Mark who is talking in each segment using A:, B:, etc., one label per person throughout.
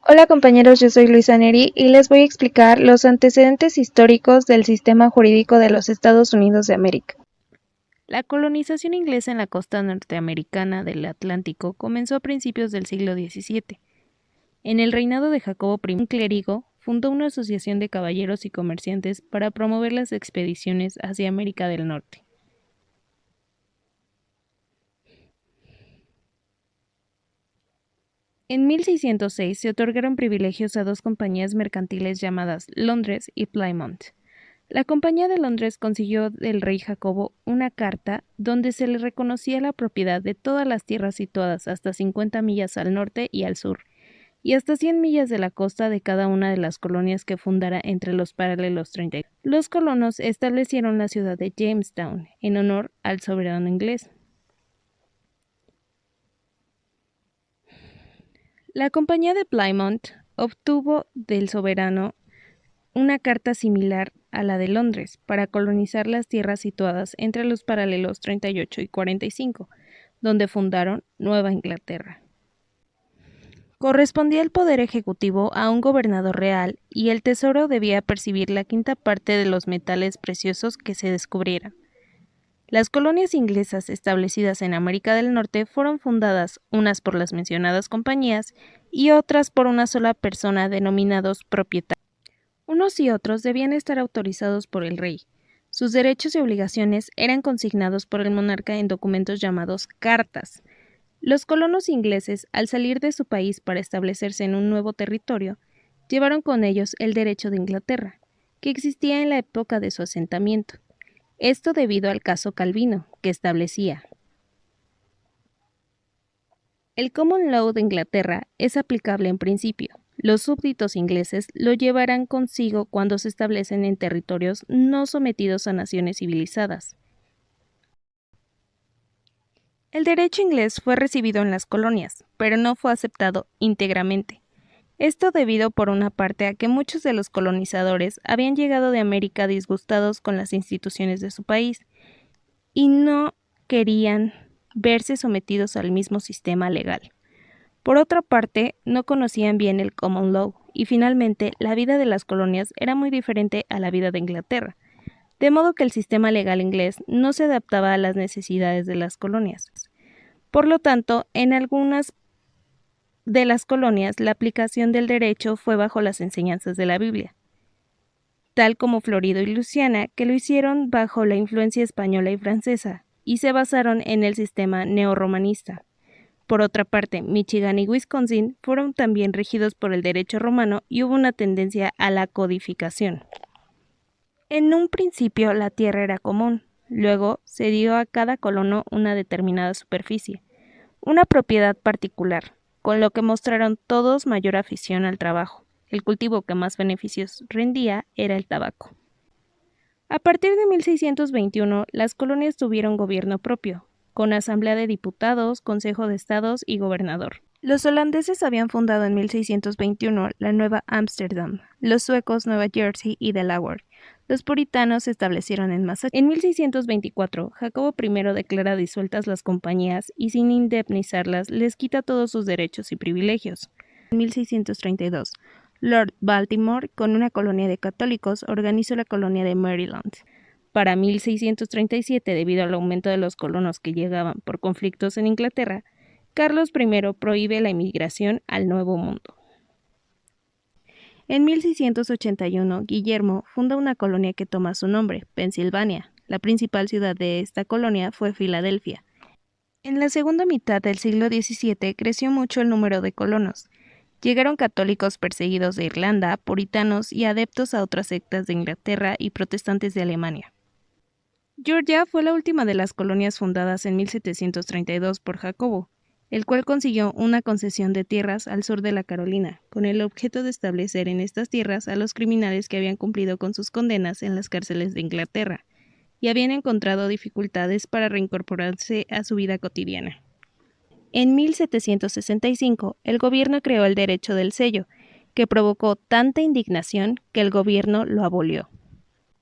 A: Hola compañeros, yo soy Luisa Neri y les voy a explicar los antecedentes históricos del sistema jurídico de los Estados Unidos de América.
B: La colonización inglesa en la costa norteamericana del Atlántico comenzó a principios del siglo XVII. En el reinado de Jacobo I, un clérigo fundó una asociación de caballeros y comerciantes para promover las expediciones hacia América del Norte. En 1606 se otorgaron privilegios a dos compañías mercantiles llamadas Londres y Plymouth. La Compañía de Londres consiguió del rey Jacobo una carta donde se le reconocía la propiedad de todas las tierras situadas hasta 50 millas al norte y al sur, y hasta 100 millas de la costa de cada una de las colonias que fundara entre los paralelos 30. Los colonos establecieron la ciudad de Jamestown en honor al soberano inglés. La Compañía de Plymouth obtuvo del soberano una carta similar a la de Londres para colonizar las tierras situadas entre los paralelos 38 y 45, donde fundaron Nueva Inglaterra. Correspondía el poder ejecutivo a un gobernador real y el tesoro debía percibir la quinta parte de los metales preciosos que se descubrieran. Las colonias inglesas establecidas en América del Norte fueron fundadas unas por las mencionadas compañías y otras por una sola persona denominados propietarios. Unos y otros debían estar autorizados por el rey. Sus derechos y obligaciones eran consignados por el monarca en documentos llamados cartas. Los colonos ingleses, al salir de su país para establecerse en un nuevo territorio, llevaron con ellos el derecho de Inglaterra, que existía en la época de su asentamiento. Esto debido al caso Calvino, que establecía: el Common Law de Inglaterra es aplicable en principio. Los súbditos ingleses lo llevarán consigo cuando se establecen en territorios no sometidos a naciones civilizadas. El derecho inglés fue recibido en las colonias, pero no fue aceptado íntegramente. Esto debido por una parte a que muchos de los colonizadores habían llegado de América disgustados con las instituciones de su país y no querían verse sometidos al mismo sistema legal. Por otra parte, no conocían bien el common law y finalmente la vida de las colonias era muy diferente a la vida de Inglaterra, de modo que el sistema legal inglés no se adaptaba a las necesidades de las colonias. Por lo tanto, en algunas de las colonias la aplicación del derecho fue bajo las enseñanzas de la Biblia, tal como Florida y Luisiana, que lo hicieron bajo la influencia española y francesa, y se basaron en el sistema neorromanista. Por otra parte, Michigan y Wisconsin fueron también regidos por el derecho romano y hubo una tendencia a la codificación. En un principio la tierra era común, luego se dio a cada colono una determinada superficie, una propiedad particular, con lo que mostraron todos mayor afición al trabajo. El cultivo que más beneficios rendía era el tabaco. A partir de 1621, las colonias tuvieron gobierno propio, con asamblea de diputados, consejo de estados y gobernador. Los holandeses habían fundado en 1621 la Nueva Ámsterdam, los suecos Nueva Jersey y Delaware. Los puritanos se establecieron en Massachusetts. En 1624, Jacobo I declara disueltas las compañías y sin indemnizarlas les quita todos sus derechos y privilegios. En 1632, Lord Baltimore, con una colonia de católicos, organizó la colonia de Maryland. Para 1637, debido al aumento de los colonos que llegaban por conflictos en Inglaterra, Carlos I prohíbe la inmigración al Nuevo Mundo. En 1681, Guillermo funda una colonia que toma su nombre, Pensilvania. La principal ciudad de esta colonia fue Filadelfia. En la segunda mitad del siglo XVII creció mucho el número de colonos. Llegaron católicos perseguidos de Irlanda, puritanos y adeptos a otras sectas de Inglaterra y protestantes de Alemania. Georgia fue la última de las colonias fundadas en 1732 por Jacobo, el cual consiguió una concesión de tierras al sur de la Carolina, con el objeto de establecer en estas tierras a los criminales que habían cumplido con sus condenas en las cárceles de Inglaterra y habían encontrado dificultades para reincorporarse a su vida cotidiana. En 1765, el gobierno creó el derecho del sello, que provocó tanta indignación que el gobierno lo abolió.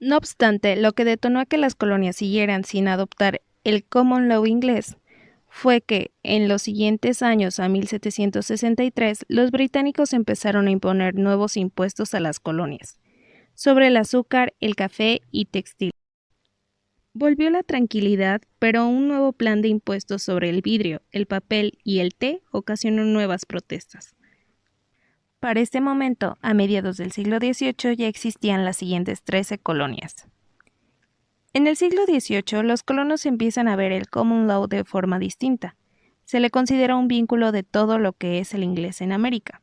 B: No obstante, lo que detonó a que las colonias siguieran sin adoptar el common law inglés fue que, en los siguientes años a 1763, los británicos empezaron a imponer nuevos impuestos a las colonias, sobre el azúcar, el café y textil. Volvió la tranquilidad, pero un nuevo plan de impuestos sobre el vidrio, el papel y el té ocasionó nuevas protestas. Para este momento, a mediados del siglo XVIII, ya existían las siguientes 13 colonias. En el siglo XVIII, los colonos empiezan a ver el common law de forma distinta. Se le considera un vínculo de todo lo que es el inglés en América.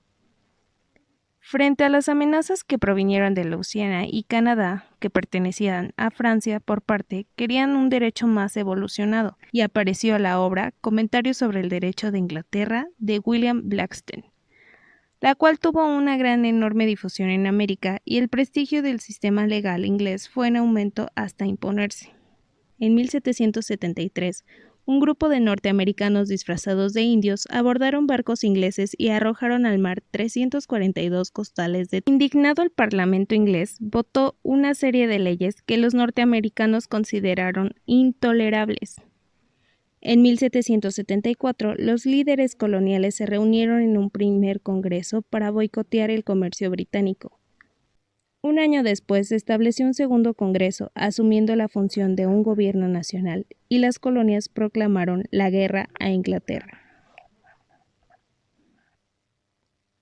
B: Frente a las amenazas que provinieron de Luisiana y Canadá, que pertenecían a Francia por parte, querían un derecho más evolucionado, y apareció la obra Comentarios sobre el Derecho de Inglaterra de William Blackstone, la cual tuvo una enorme difusión en América, y el prestigio del sistema legal inglés fue en aumento hasta imponerse. En 1773, un grupo de norteamericanos disfrazados de indios abordaron barcos ingleses y arrojaron al mar 342 costales de... Indignado, el Parlamento inglés votó una serie de leyes que los norteamericanos consideraron intolerables. En 1774, los líderes coloniales se reunieron en un primer congreso para boicotear el comercio británico. Un año después se estableció un segundo congreso, asumiendo la función de un gobierno nacional, y las colonias proclamaron la guerra a Inglaterra.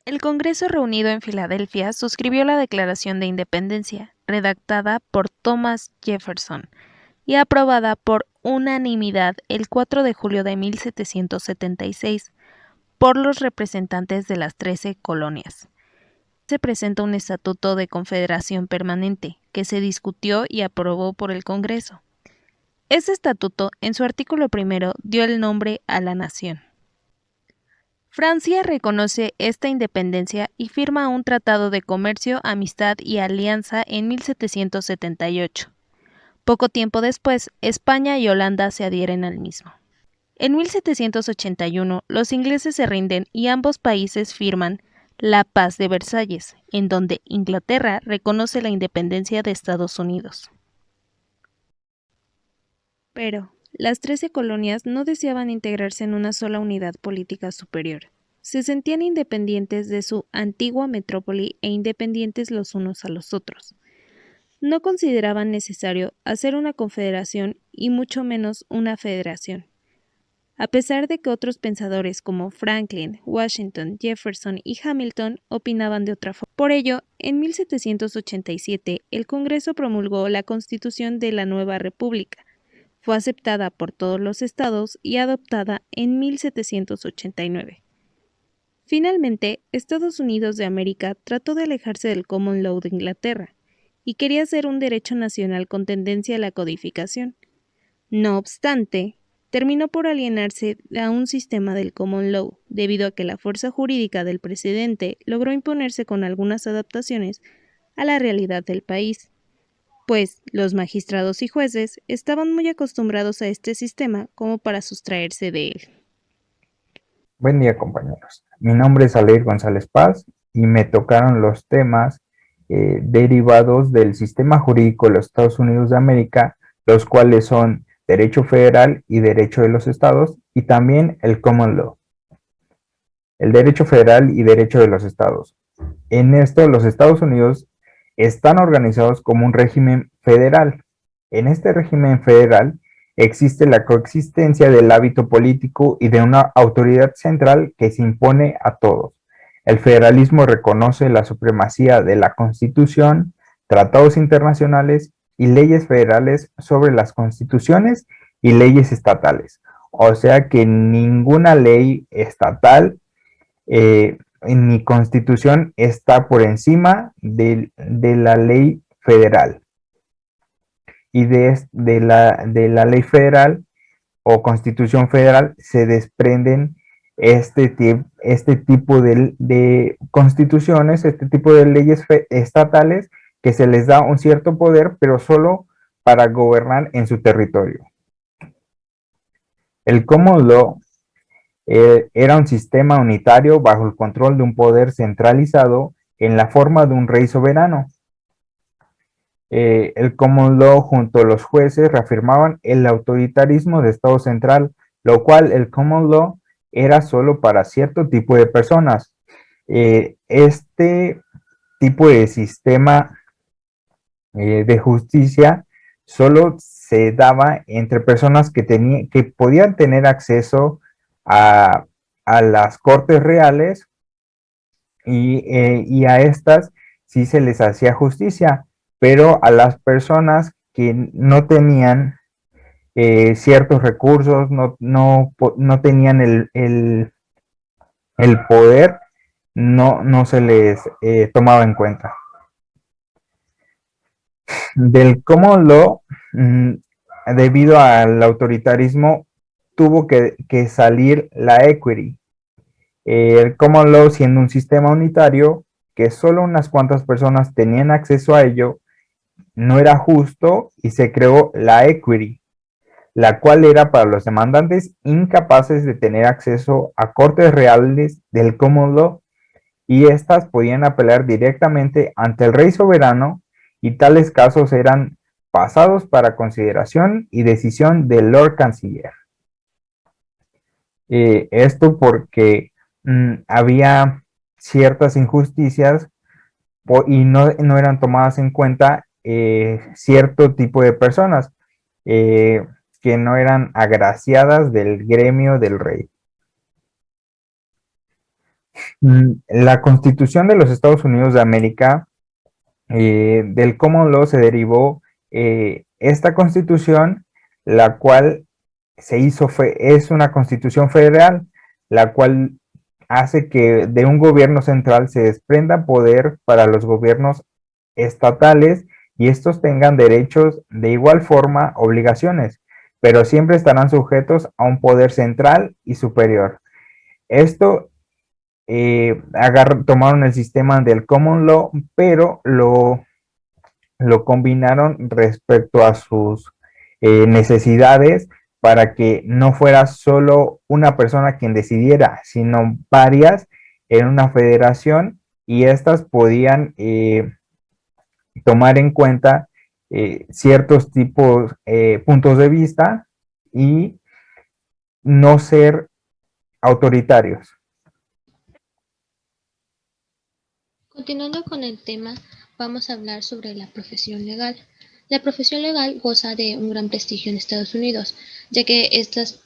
B: El Congreso reunido en Filadelfia suscribió la Declaración de Independencia, redactada por Thomas Jefferson y aprobada por unanimidad el 4 de julio de 1776 por los representantes de las 13 colonias. Se presenta un estatuto de confederación permanente, que se discutió y aprobó por el Congreso. Ese estatuto, en su artículo primero, dio el nombre a la nación. Francia reconoce esta independencia y firma un tratado de comercio, amistad y alianza en 1778. Poco tiempo después, España y Holanda se adhieren al mismo. En 1781, los ingleses se rinden y ambos países firman la Paz de Versalles, en donde Inglaterra reconoce la independencia de Estados Unidos. Pero las 13 colonias no deseaban integrarse en una sola unidad política superior. Se sentían independientes de su antigua metrópoli e independientes los unos a los otros. No consideraban necesario hacer una confederación y mucho menos una federación. A pesar de que otros pensadores como Franklin, Washington, Jefferson y Hamilton opinaban de otra forma. Por ello, en 1787, el Congreso promulgó la Constitución de la Nueva República. Fue aceptada por todos los estados y adoptada en 1789. Finalmente, Estados Unidos de América trató de alejarse del common law de Inglaterra y quería hacer un derecho nacional con tendencia a la codificación. No obstante, terminó por alienarse a un sistema del common law, debido a que la fuerza jurídica del presidente logró imponerse con algunas adaptaciones a la realidad del país, pues los magistrados y jueces estaban muy acostumbrados a este sistema como para sustraerse de él.
C: Buen día, compañeros. Mi nombre es Aleir González Paz y me tocaron los temas derivados del sistema jurídico de los Estados Unidos de América, los cuales son derecho federal y derecho de los estados, y también el common law. El derecho federal y derecho de los estados. En esto, los Estados Unidos están organizados como un régimen federal. En este régimen federal existe la coexistencia del hábito político y de una autoridad central que se impone a todos. El federalismo reconoce la supremacía de la Constitución, tratados internacionales y leyes federales sobre las constituciones y leyes estatales. O sea que ninguna ley estatal ni constitución está por encima de la ley federal. Y de la ley federal o constitución federal se desprenden este tipo de constituciones, este tipo de leyes estatales que se les da un cierto poder, pero solo para gobernar en su territorio. El common law era un sistema unitario bajo el control de un poder centralizado en la forma de un rey soberano. El common law junto a los jueces reafirmaban el autoritarismo de Estado central lo cual el common law era solo para cierto tipo de personas. Este tipo de sistema de justicia solo se daba entre personas que podían tener acceso a, a las cortes reales y a estas sí se les hacía justicia, pero a las personas que no tenían ciertos recursos, no tenían el poder, no se les tomaba en cuenta. Del common law, debido al autoritarismo, tuvo que salir la equity. El common law, siendo un sistema unitario que solo unas cuantas personas tenían acceso a ello, no era justo y se creó la equity, la cual era para los demandantes incapaces de tener acceso a cortes reales del common law, y éstas podían apelar directamente ante el rey soberano, y tales casos eran pasados para consideración y decisión del Lord Canciller. Esto porque había ciertas injusticias y no eran tomadas en cuenta cierto tipo de personas eh, que no eran agraciadas del gremio del rey. La Constitución de los Estados Unidos de América, del common law se derivó esta Constitución, la cual es una Constitución federal, la cual hace que de un gobierno central se desprenda poder para los gobiernos estatales, y estos tengan derechos de igual forma, obligaciones, pero siempre estarán sujetos a un poder central y superior. Esto tomaron el sistema del common law, pero lo combinaron respecto a sus necesidades, para que no fuera solo una persona quien decidiera, sino varias en una federación, y estas podían tomar en cuenta ciertos tipos, puntos de vista, y no ser autoritarios.
D: Continuando con el tema, vamos a hablar sobre la profesión legal. La profesión legal goza de un gran prestigio en Estados Unidos, ya que estas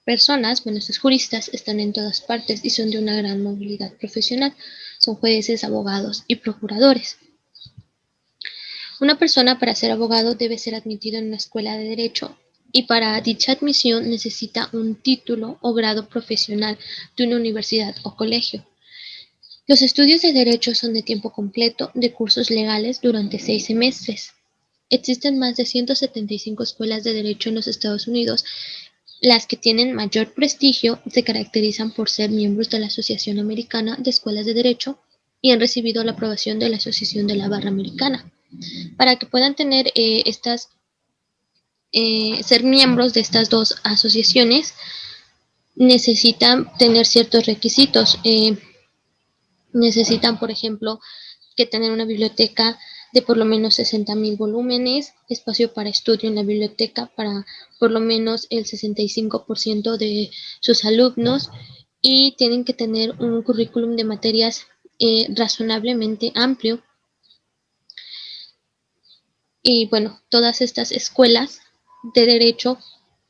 D: personas, bueno, estos juristas están en todas partes y son de una gran movilidad profesional. Son jueces, abogados y procuradores. Una persona, para ser abogado, debe ser admitido en una escuela de derecho, y para dicha admisión necesita un título o grado profesional de una universidad o colegio. Los estudios de derecho son de tiempo completo, de cursos legales durante 6 semestres. Existen más de 175 escuelas de derecho en los Estados Unidos. Las que tienen mayor prestigio se caracterizan por ser miembros de la Asociación Americana de Escuelas de Derecho y han recibido la aprobación de la Asociación de la Barra Americana. Para que puedan tener ser miembros de estas dos asociaciones, necesitan tener ciertos requisitos. Necesitan, por ejemplo, que tener una biblioteca de por lo menos 60,000 volúmenes, espacio para estudio en la biblioteca para por lo menos el 65% de sus alumnos, y tienen que tener un currículum de materias razonablemente amplio. Y bueno, todas estas escuelas de derecho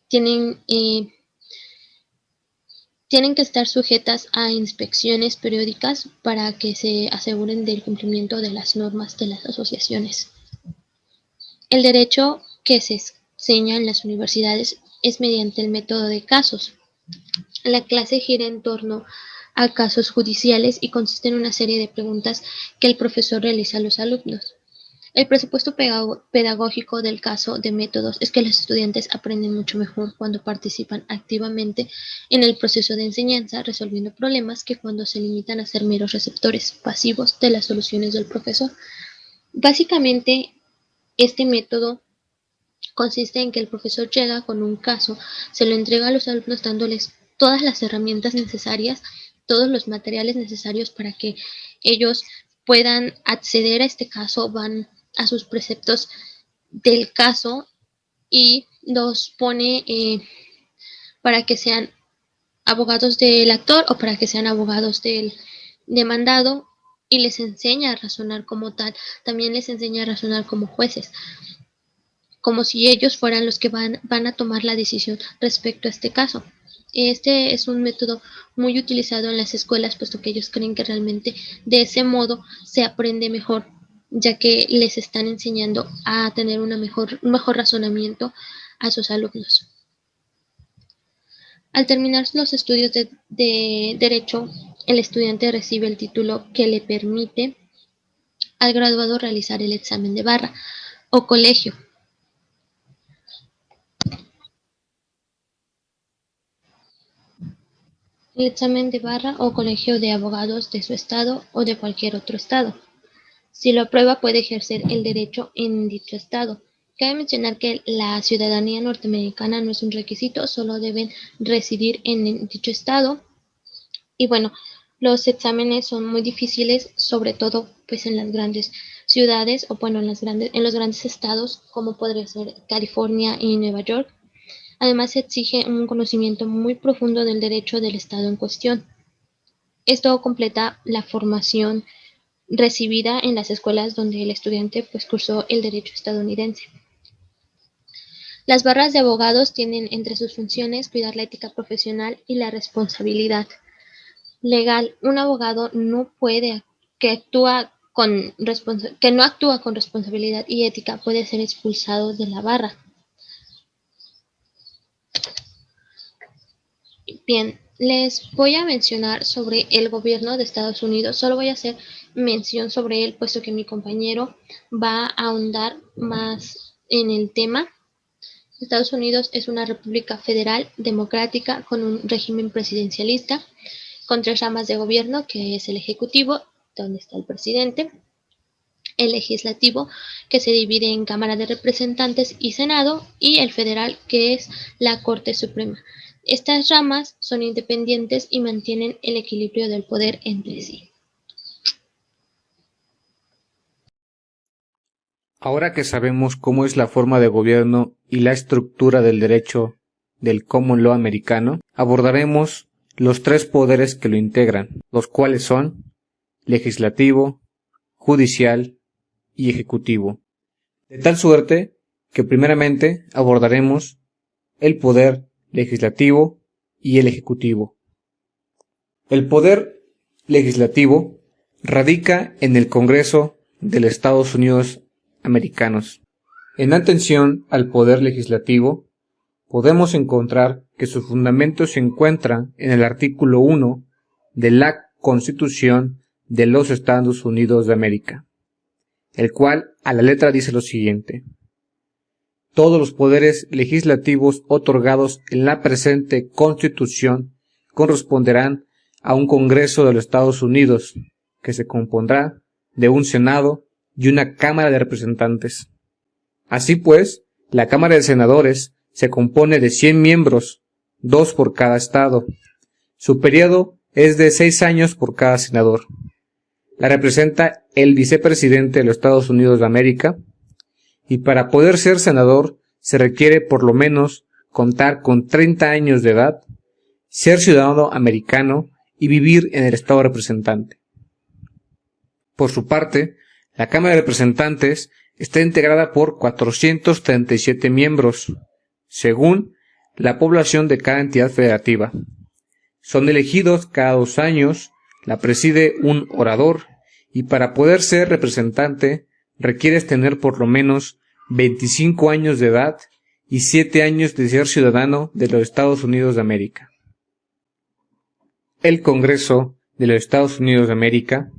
D: tienen tienen que estar sujetas a inspecciones periódicas para que se aseguren del cumplimiento de las normas de las asociaciones. El derecho que se enseña en las universidades es mediante el método de casos. La clase gira en torno a casos judiciales y consiste en una serie de preguntas que el profesor realiza a los alumnos. El presupuesto pedagógico del caso de métodos es que los estudiantes aprenden mucho mejor cuando participan activamente en el proceso de enseñanza, resolviendo problemas, que cuando se limitan a ser meros receptores pasivos de las soluciones del profesor. Básicamente, este método consiste en que el profesor llega con un caso, se lo entrega a los alumnos dándoles todas las herramientas necesarias, todos los materiales necesarios para que ellos puedan acceder a este caso, van a sus preceptos del caso y los pone para que sean abogados del actor o para que sean abogados del demandado, y les enseña a razonar como tal. También les enseña a razonar como jueces, como si ellos fueran los que van a tomar la decisión respecto a este caso. Este es un método muy utilizado en las escuelas, puesto que ellos creen que realmente de ese modo se aprende mejor, ya que les están enseñando a tener un mejor razonamiento a sus alumnos. Al terminar los estudios de Derecho, el estudiante recibe el título que le permite al graduado realizar el examen de barra o colegio. El examen de barra o colegio de abogados de su estado o de cualquier otro estado. Si lo aprueba, puede ejercer el derecho en dicho estado. Cabe mencionar que la ciudadanía norteamericana no es un requisito, solo deben residir en dicho estado. Y bueno, los exámenes son muy difíciles, sobre todo pues en las grandes ciudades o bueno, en los grandes estados, como podría ser California y Nueva York. Además, se exige un conocimiento muy profundo del derecho del estado en cuestión. Esto completa la formación recibida en las escuelas donde el estudiante pues cursó el derecho estadounidense. Las barras de abogados tienen entre sus funciones cuidar la ética profesional y la responsabilidad legal. Un abogado que no actúa con responsabilidad y ética puede ser expulsado de la barra. Bien, les voy a mencionar sobre el gobierno de Estados Unidos. Solo voy a hacer mención sobre él, puesto que mi compañero va a ahondar más en el tema. Estados Unidos es una república federal democrática con un régimen presidencialista, con 3 ramas de gobierno, que es el ejecutivo, donde está el presidente, el legislativo, que se divide en Cámara de Representantes y Senado, y el federal, que es la Corte Suprema. Estas ramas son independientes y mantienen el equilibrio del poder entre sí.
E: Ahora que sabemos cómo es la forma de gobierno y la estructura del derecho del common law americano, abordaremos los 3 poderes que lo integran, los cuales son legislativo, judicial y ejecutivo. De tal suerte que primeramente abordaremos el poder legislativo y el ejecutivo. El poder legislativo radica en el Congreso de los Estados Unidos americanos. En atención al poder legislativo, podemos encontrar que su fundamento se encuentra en el artículo 1 de la Constitución de los Estados Unidos de América, el cual a la letra dice lo siguiente: todos los poderes legislativos otorgados en la presente Constitución corresponderán a un Congreso de los Estados Unidos, que se compondrá de un Senado y una Cámara de Representantes. Así pues, la Cámara de Senadores se compone de 100 miembros, 2 por cada estado. Su periodo es de 6 años por cada senador. La representa el vicepresidente de los Estados Unidos de América, y para poder ser senador se requiere por lo menos contar con 30 años de edad, ser ciudadano americano y vivir en el estado representante. Por su parte, la Cámara de Representantes está integrada por 437 miembros, según la población de cada entidad federativa. Son elegidos cada 2 años, la preside un orador, y para poder ser representante requieres tener por lo menos 25 años de edad y 7 años de ser ciudadano de los Estados Unidos de América. El Congreso de los Estados Unidos de América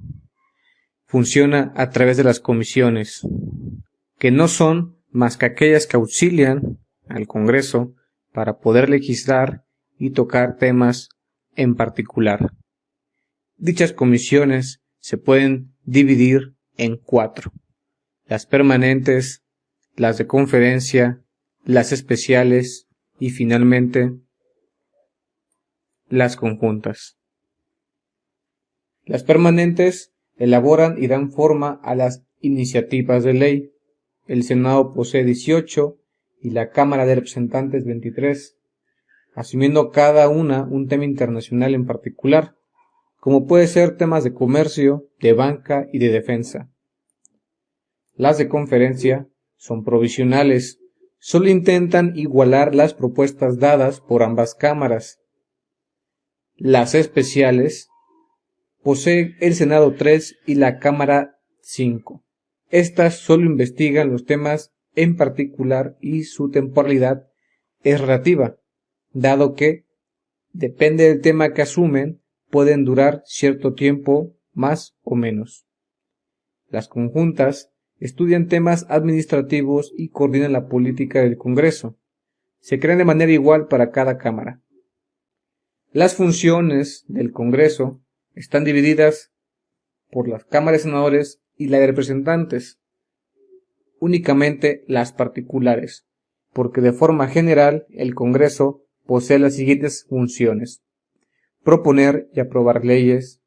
E: funciona a través de las comisiones, que no son más que aquellas que auxilian al Congreso para poder legislar y tocar temas en particular. Dichas comisiones se pueden dividir en 4: las permanentes, las de conferencia, las especiales y finalmente las conjuntas. Las permanentes elaboran y dan forma a las iniciativas de ley. El Senado posee 18 y la Cámara de Representantes 23. asumiendo cada una un tema internacional en particular, como puede ser temas de comercio, de banca y de defensa. Las de conferencia son provisionales, solo intentan igualar las propuestas dadas por ambas cámaras. Las especiales posee el Senado 3 y la Cámara 5. Estas solo investigan los temas en particular y su temporalidad es relativa, dado que, depende del tema que asumen, pueden durar cierto tiempo más o menos. Las conjuntas estudian temas administrativos y coordinan la política del Congreso. Se crean de manera igual para cada cámara. Las funciones del Congreso están divididas por las cámaras de senadores y la de representantes, únicamente las particulares, porque de forma general el Congreso posee las siguientes funciones: proponer y aprobar leyes,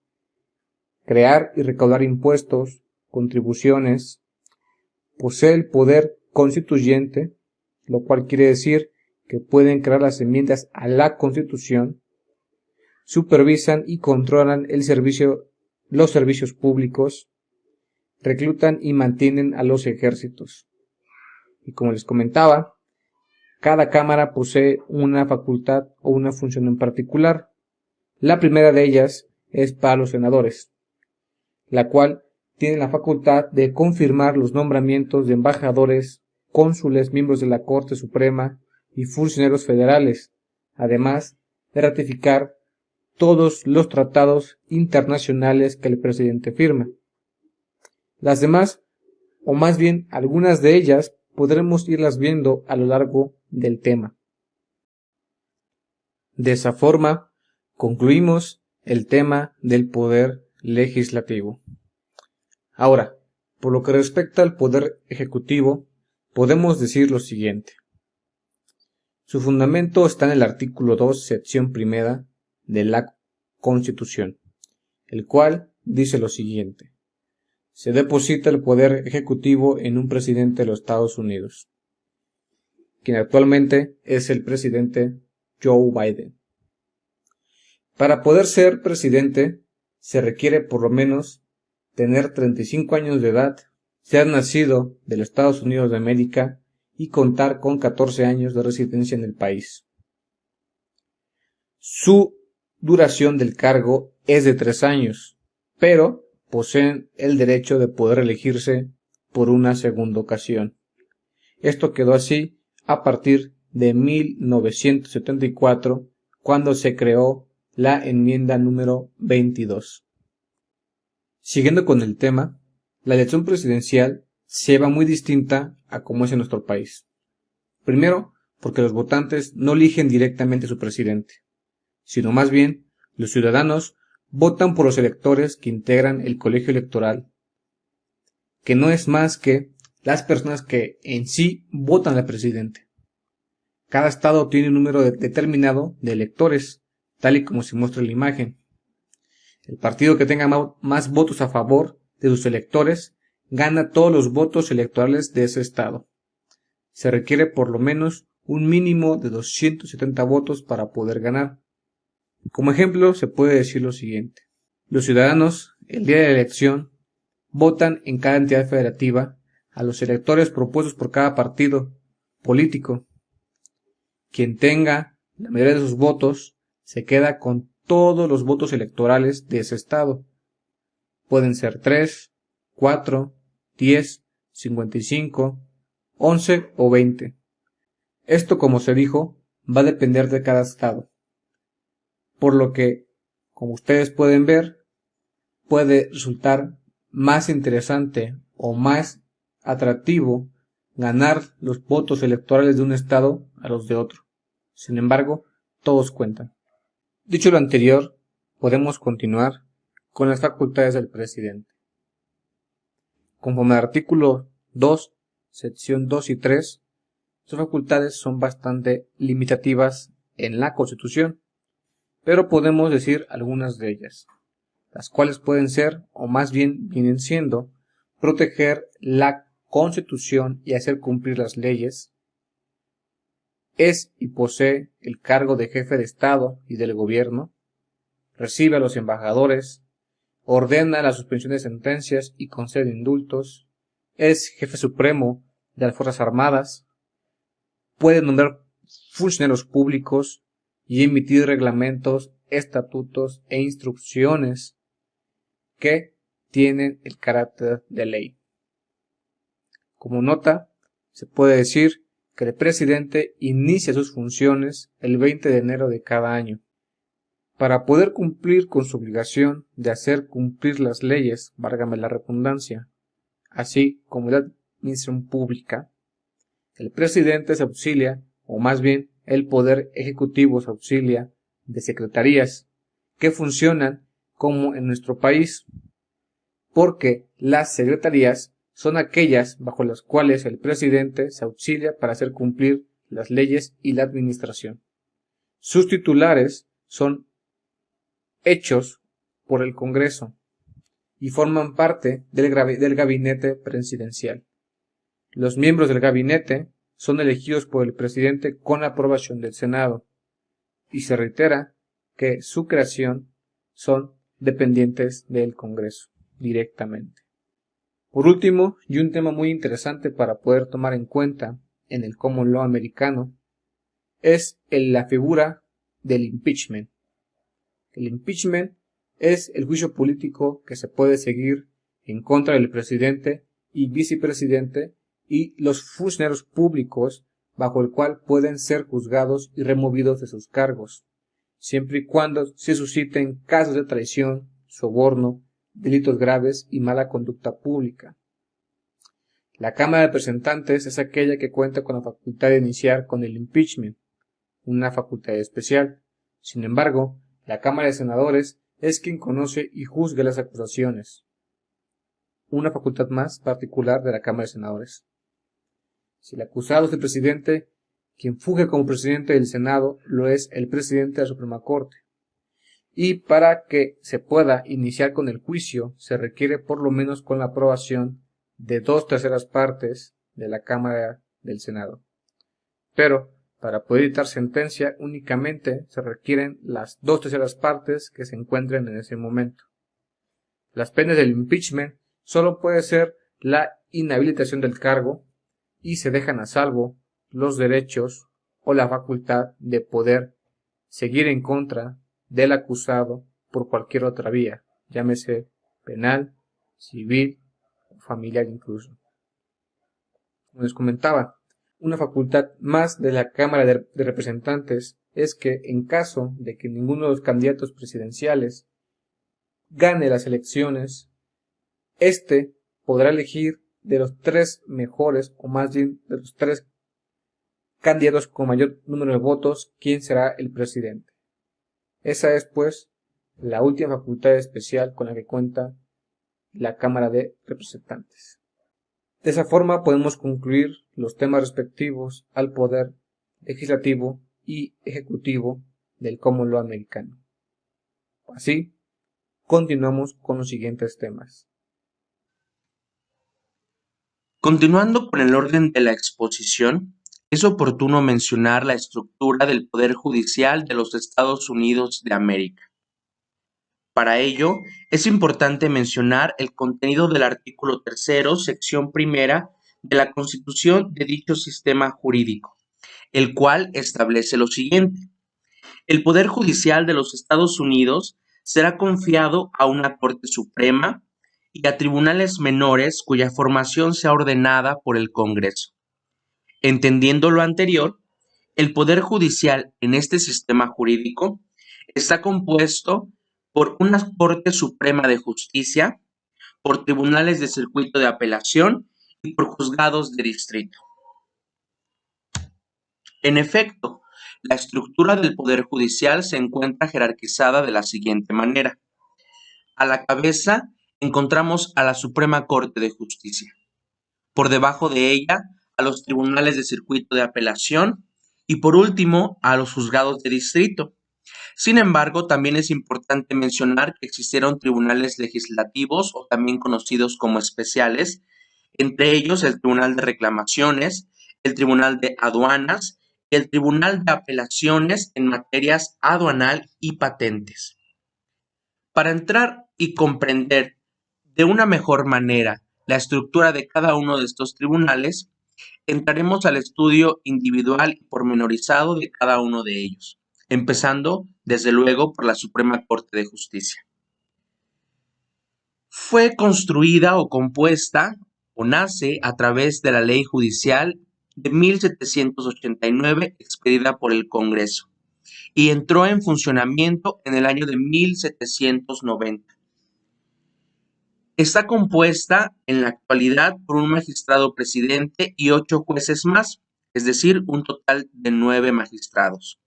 E: crear y recaudar impuestos, contribuciones, posee el poder constituyente, lo cual quiere decir que pueden crear las enmiendas a la Constitución, supervisan y controlan los servicios públicos, reclutan y mantienen a los ejércitos. Y como les comentaba, cada cámara posee una facultad o una función en particular. La primera de ellas es para los senadores, la cual tiene la facultad de confirmar los nombramientos de embajadores, cónsules, miembros de la Corte Suprema y funcionarios federales, además de ratificar todos los tratados internacionales que el presidente firma. Las demás, o más bien algunas de ellas, podremos irlas viendo a lo largo del tema. De esa forma, concluimos el tema del poder legislativo. Ahora, por lo que respecta al poder ejecutivo, podemos decir lo siguiente. Su fundamento está en el artículo 2, sección primera de la Constitución, el cual dice lo siguiente: se deposita el poder ejecutivo en un presidente de los Estados Unidos, quien actualmente es el presidente Joe Biden. Para poder ser presidente, se requiere por lo menos tener 35 años de edad, ser nacido de los Estados Unidos de América y contar con 14 años de residencia en el país. Su duración del cargo es de 3 años, pero poseen el derecho de poder elegirse por una segunda ocasión. Esto quedó así a partir de 1974, cuando se creó la enmienda número 22. Siguiendo con el tema, la elección presidencial se lleva muy distinta a como es en nuestro país. Primero, porque los votantes no eligen directamente a su presidente, sino más bien los ciudadanos votan por los electores que integran el colegio electoral, que no es más que las personas que en sí votan al presidente. Cada estado tiene un número determinado de electores, tal y como se muestra en la imagen. El partido que tenga más votos a favor de sus electores gana todos los votos electorales de ese estado. Se requiere por lo menos un mínimo de 270 votos para poder ganar. Como ejemplo, se puede decir lo siguiente. Los ciudadanos, el día de la elección, votan en cada entidad federativa a los electores propuestos por cada partido político. Quien tenga la mayoría de sus votos se queda con todos los votos electorales de ese estado. Pueden ser 3, 4, 10, 55, 11 o 20. Esto, como se dijo, va a depender de cada estado. Por lo que, como ustedes pueden ver, puede resultar más interesante o más atractivo ganar los votos electorales de un estado a los de otro. Sin embargo, todos cuentan. Dicho lo anterior, podemos continuar con las facultades del presidente. Conforme al artículo 2, sección 2 y 3, sus facultades son bastante limitativas en la Constitución, pero podemos decir algunas de ellas, las cuales pueden ser, o más bien vienen siendo, proteger la Constitución y hacer cumplir las leyes, es y posee el cargo de jefe de Estado y del gobierno, recibe a los embajadores, ordena la suspensión de sentencias y concede indultos, es jefe supremo de las Fuerzas Armadas, puede nombrar funcionarios públicos y emitir reglamentos, estatutos e instrucciones que tienen el carácter de ley. Como nota, se puede decir que el presidente inicia sus funciones el 20 de enero de cada año. Para poder cumplir con su obligación de hacer cumplir las leyes, válgame la redundancia, así como la administración pública, el presidente se auxilia, o más bien el Poder Ejecutivo se auxilia de secretarías que funcionan como en nuestro país, porque las secretarías son aquellas bajo las cuales el presidente se auxilia para hacer cumplir las leyes y la administración. Sus titulares son hechos por el Congreso y forman parte del gabinete presidencial. Los miembros del gabinete son elegidos por el presidente con aprobación del Senado, y se reitera que su creación son dependientes del Congreso directamente. Por último, y un tema muy interesante para poder tomar en cuenta en el common law americano, es la figura del impeachment. El impeachment es el juicio político que se puede seguir en contra del presidente y vicepresidente y los funcionarios públicos bajo el cual pueden ser juzgados y removidos de sus cargos, siempre y cuando se susciten casos de traición, soborno, delitos graves y mala conducta pública. La Cámara de Representantes es aquella que cuenta con la facultad de iniciar con el impeachment, una facultad especial. Sin embargo, la Cámara de Senadores es quien conoce y juzga las acusaciones, una facultad más particular de la Cámara de Senadores. Si el acusado es el presidente, quien funge como presidente del Senado lo es el presidente de la Suprema Corte. Y para que se pueda iniciar con el juicio, se requiere por lo menos con la aprobación de 2/3 partes de la Cámara del Senado. Pero, para poder dictar sentencia, únicamente se requieren las 2/3 partes que se encuentren en ese momento. Las penas del impeachment solo puede ser la inhabilitación del cargo, y se dejan a salvo los derechos o la facultad de poder seguir en contra del acusado por cualquier otra vía, llámese penal, civil o familiar incluso. Como les comentaba, una facultad más de la Cámara de Representantes es que en caso de que ninguno de los candidatos presidenciales gane las elecciones, éste podrá elegir de los 3 mejores, o más bien de los 3 candidatos con mayor número de votos, quién será el presidente. Esa es, pues, la última facultad especial con la que cuenta la Cámara de Representantes. De esa forma podemos concluir los temas respectivos al poder legislativo y ejecutivo del common law americano. Así, continuamos con los siguientes temas.
F: Continuando con el orden de la exposición, es oportuno mencionar la estructura del Poder Judicial de los Estados Unidos de América. Para ello, es importante mencionar el contenido del artículo 3, sección 1 de la Constitución de dicho sistema jurídico, el cual establece lo siguiente. El Poder Judicial de los Estados Unidos será confiado a una Corte Suprema y a tribunales menores cuya formación sea ordenada por el Congreso. Entendiendo lo anterior, el Poder Judicial en este sistema jurídico está compuesto por una Corte Suprema de Justicia, por tribunales de circuito de apelación y por juzgados de distrito. En efecto, la estructura del Poder Judicial se encuentra jerarquizada de la siguiente manera. A la cabeza encontramos a la Suprema Corte de Justicia. Por debajo de ella, a los tribunales de circuito de apelación y por último, a los juzgados de distrito. Sin embargo, también es importante mencionar que existieron tribunales legislativos o también conocidos como especiales, entre ellos el Tribunal de Reclamaciones, el Tribunal de Aduanas, y el Tribunal de Apelaciones en materias aduanal y patentes. Para entrar y comprender de una mejor manera la estructura de cada uno de estos tribunales, entraremos al estudio individual y pormenorizado de cada uno de ellos, empezando, desde luego, por la Suprema Corte de Justicia. Fue construida o compuesta o nace a través de la Ley Judicial de 1789 expedida por el Congreso y entró en funcionamiento en el año de 1790. Está compuesta en la actualidad por un magistrado presidente y 8 jueces más, es decir, un total de 9 magistrados.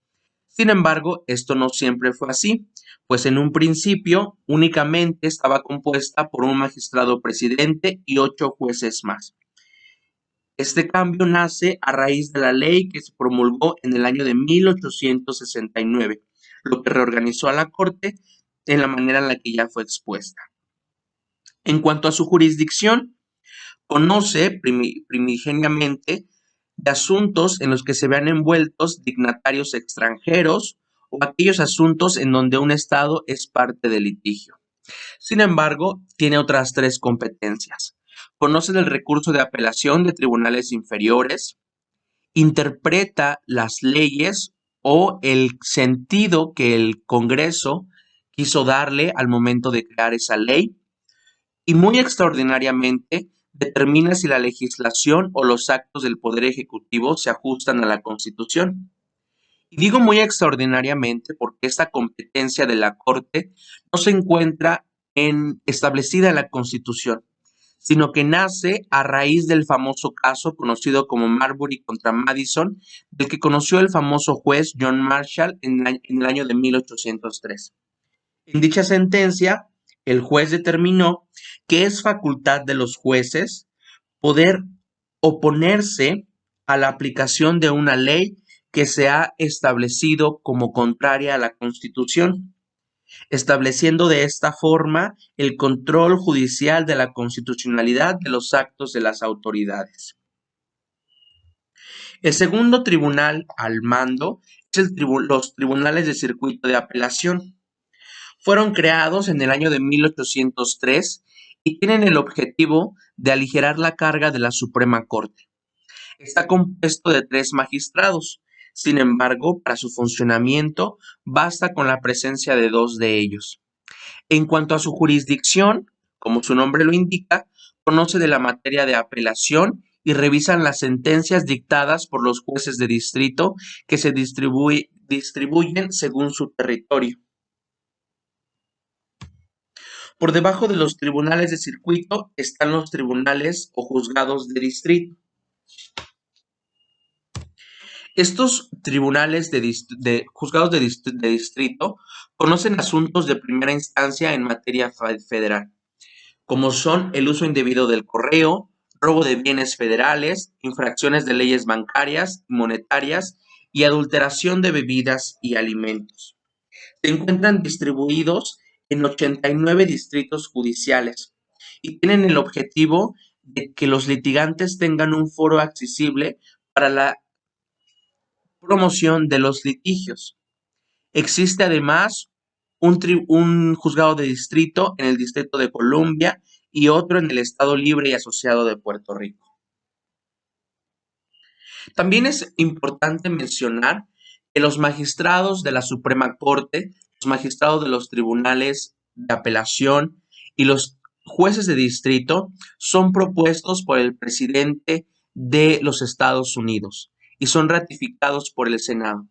F: Sin embargo, esto no siempre fue así, pues en un principio únicamente estaba compuesta por un magistrado presidente y 8 jueces más. Este cambio nace a raíz de la ley que se promulgó en el año de 1869, lo que reorganizó a la Corte en la manera en la que ya fue expuesta. En cuanto a su jurisdicción, conoce primigeniamente de asuntos en los que se vean envueltos dignatarios extranjeros o aquellos asuntos en donde un Estado es parte del litigio. Sin embargo, tiene otras 3 competencias. Conoce el recurso de apelación de tribunales inferiores, interpreta las leyes o el sentido que el Congreso quiso darle al momento de crear esa ley, y muy extraordinariamente determina si la legislación o los actos del Poder Ejecutivo se ajustan a la Constitución. Y digo muy extraordinariamente porque esta competencia de la Corte no se encuentra establecida en la Constitución, sino que nace a raíz del famoso caso conocido como Marbury contra Madison, del que conoció el famoso juez John Marshall en el año de 1803. En dicha sentencia, el juez determinó que es facultad de los jueces poder oponerse a la aplicación de una ley que se ha establecido como contraria a la Constitución, estableciendo de esta forma el control judicial de la constitucionalidad de los actos de las autoridades. El segundo tribunal al mando es los tribunales de circuito de apelación. Fueron creados en el año de 1803 y tienen el objetivo de aligerar la carga de la Suprema Corte. Está compuesto de 3 magistrados. Sin embargo, para su funcionamiento basta con la presencia de 2 de ellos. En cuanto a su jurisdicción, como su nombre lo indica, conoce de la materia de apelación y revisan las sentencias dictadas por los jueces de distrito que se distribuyen según su territorio. Por debajo de los tribunales de circuito están los tribunales o juzgados de distrito. Estos tribunales juzgados de distrito conocen asuntos de primera instancia en materia federal, como son el uso indebido del correo, robo de bienes federales, infracciones de leyes bancarias y monetarias y adulteración de bebidas y alimentos. Se encuentran distribuidos en 89 distritos judiciales y tienen el objetivo de que los litigantes tengan un foro accesible para la promoción de los litigios. Existe además un juzgado de distrito en el Distrito de Columbia y otro en el Estado Libre y Asociado de Puerto Rico. También es importante mencionar que los magistrados de la Suprema Corte, los magistrados de los tribunales de apelación y los jueces de distrito son propuestos por el presidente de los Estados Unidos y son ratificados por el Senado.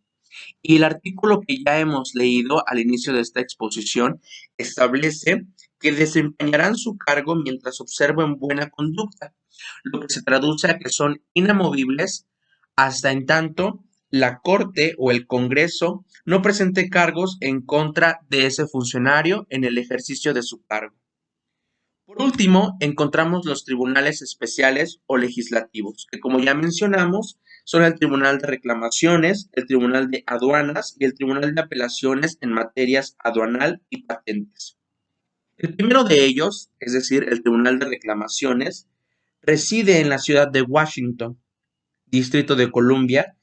F: Y el artículo que ya hemos leído al inicio de esta exposición establece que desempeñarán su cargo mientras observen buena conducta, lo que se traduce a que son inamovibles hasta en tanto la Corte o el Congreso no presente cargos en contra de ese funcionario en el ejercicio de su cargo. Por último, encontramos los tribunales especiales o legislativos, que como ya mencionamos, son el Tribunal de Reclamaciones, el Tribunal de Aduanas y el Tribunal de Apelaciones en materias aduanal y patentes. El primero de ellos, es decir, el Tribunal de Reclamaciones, reside en la ciudad de Washington, Distrito de Columbia,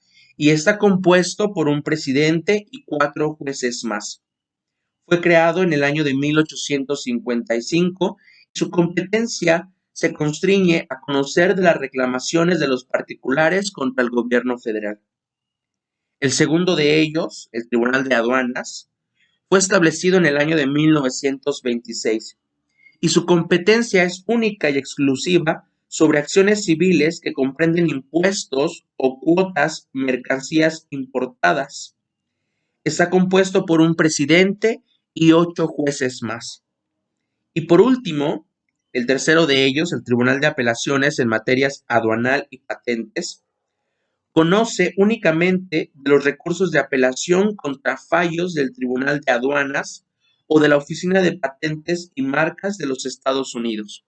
F: y está compuesto por un presidente y 4 jueces más. Fue creado en el año de 1855 y su competencia se constriñe a conocer de las reclamaciones de los particulares contra el gobierno federal. El segundo de ellos, el Tribunal de Aduanas, fue establecido en el año de 1926 y su competencia es única y exclusiva sobre acciones civiles que comprenden impuestos o cuotas, mercancías importadas. Está compuesto por un presidente y 8 jueces más. Y por último, el tercero de ellos, el Tribunal de Apelaciones en materias aduanal y patentes, conoce únicamente de los recursos de apelación contra fallos del Tribunal de Aduanas o de la Oficina de Patentes y Marcas de los Estados Unidos.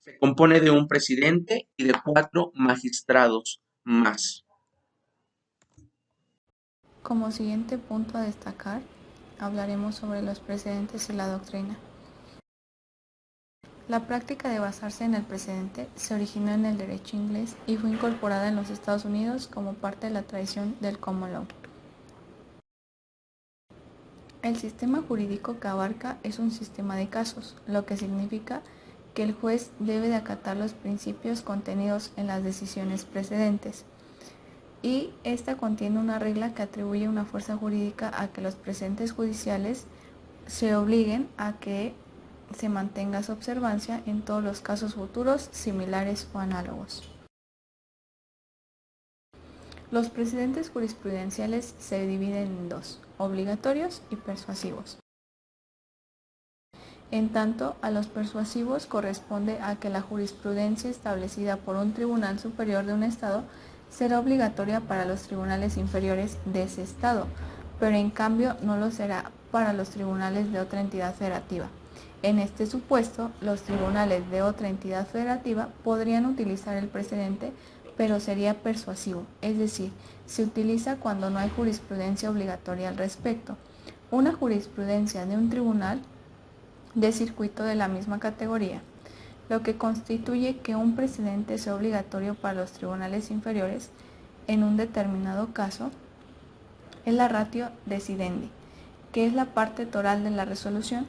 F: Se compone de un presidente y de 4 magistrados más.
G: Como siguiente punto a destacar, hablaremos sobre los precedentes y la doctrina. La práctica de basarse en el precedente se originó en el derecho inglés y fue incorporada en los Estados Unidos como parte de la tradición del common law. El sistema jurídico que abarca es un sistema de casos, lo que significa que el juez debe de acatar los principios contenidos en las decisiones precedentes. Y esta contiene una regla que atribuye una fuerza jurídica a que los precedentes judiciales se obliguen a que se mantenga su observancia en todos los casos futuros, similares o análogos. Los precedentes jurisprudenciales se dividen en dos, obligatorios y persuasivos. En tanto, a los persuasivos corresponde a que la jurisprudencia establecida por un tribunal superior de un estado será obligatoria para los tribunales inferiores de ese estado, pero en cambio no lo será para los tribunales de otra entidad federativa. En este supuesto, los tribunales de otra entidad federativa podrían utilizar el precedente, pero sería persuasivo, es decir, se utiliza cuando no hay jurisprudencia obligatoria al respecto. Una jurisprudencia de un tribunal de circuito de la misma categoría, lo que constituye que un precedente sea obligatorio para los tribunales inferiores en un determinado caso, es la ratio decidendi, que es la parte toral de la resolución,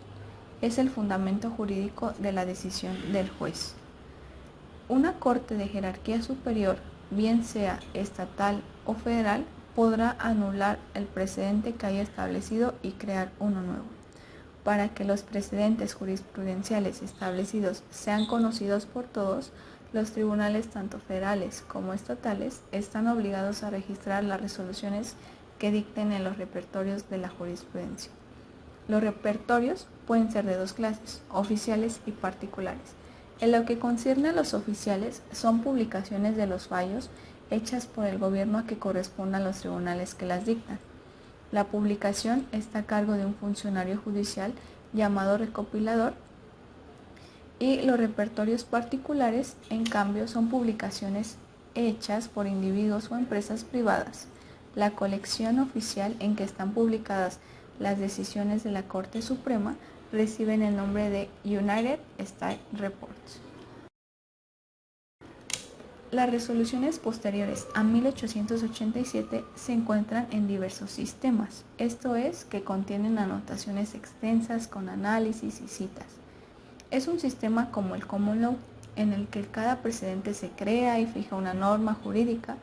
G: es el fundamento jurídico de la decisión del juez. Una corte de jerarquía superior, bien sea estatal o federal, podrá anular el precedente que haya establecido y crear uno nuevo. Para que los precedentes jurisprudenciales establecidos sean conocidos por todos, los tribunales tanto federales como estatales están obligados a registrar las resoluciones que dicten en los repertorios de la jurisprudencia. Los repertorios pueden ser de dos clases, oficiales y particulares. En lo que concierne a los oficiales, son publicaciones de los fallos hechas por el gobierno a que correspondan los tribunales que las dictan. La publicación está a cargo de un funcionario judicial llamado recopilador, y los repertorios particulares, en cambio, son publicaciones hechas por individuos o empresas privadas. La colección oficial en que están publicadas las decisiones de la Corte Suprema reciben el nombre de United States Reports. Las resoluciones posteriores a 1887 se encuentran en diversos sistemas, esto es, que contienen anotaciones extensas con análisis y citas. Es un sistema como el common law, en el que cada precedente se crea y fija una norma jurídica,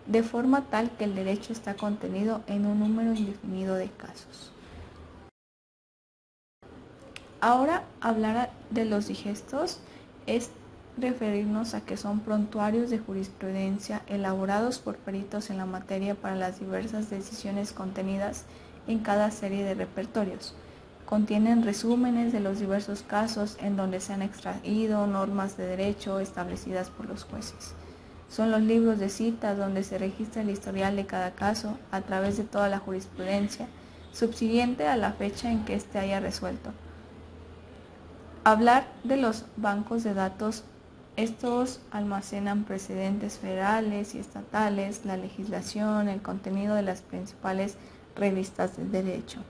G: de forma tal que el derecho está contenido en un número indefinido de casos. Ahora, hablar de los digestos es referirnos a que son prontuarios de jurisprudencia elaborados por peritos en la materia para las diversas decisiones contenidas en cada serie de repertorios. Contienen resúmenes de los diversos casos en donde se han extraído normas de derecho establecidas por los jueces. Son los libros de citas donde se registra el historial de cada caso a través de toda la jurisprudencia, subsiguiente a la fecha en que éste haya resuelto. Hablar de los bancos de datos. Estos almacenan precedentes federales y estatales, la legislación, el contenido de las principales revistas del derecho.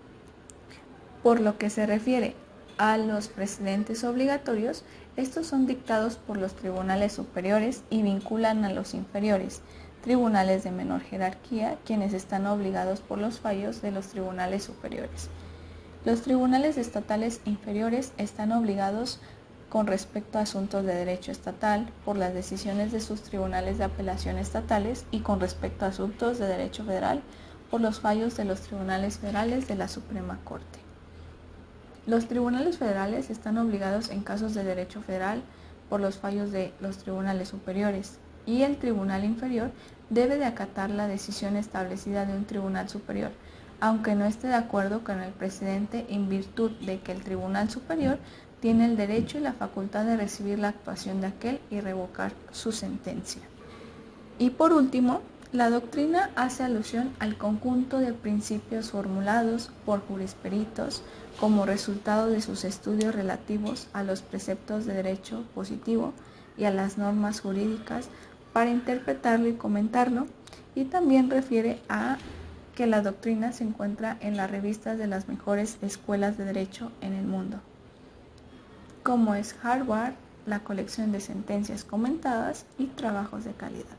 G: Por lo que se refiere a los precedentes obligatorios, estos son dictados por los tribunales superiores y vinculan a los inferiores, tribunales de menor jerarquía, quienes están obligados por los fallos de los tribunales superiores. Los tribunales estatales inferiores están obligados con respecto a asuntos de derecho estatal por las decisiones de sus tribunales de apelación estatales y con respecto a asuntos de derecho federal por los fallos de los tribunales federales de la Suprema Corte. Los tribunales federales están obligados en casos de derecho federal por los fallos de los tribunales superiores y el tribunal inferior debe de acatar la decisión establecida de un tribunal superior, aunque no esté de acuerdo con el precedente en virtud de que el tribunal superior tiene el derecho y la facultad de recibir la actuación de aquel y revocar su sentencia. Y por último, la doctrina hace alusión al conjunto de principios formulados por jurisperitos como resultado de sus estudios relativos a los preceptos de derecho positivo y a las normas jurídicas para interpretarlo y comentarlo, y también refiere a que la doctrina se encuentra en las revistas de las mejores escuelas de derecho en el mundo, como es Harvard, la colección de sentencias comentadas y trabajos de calidad.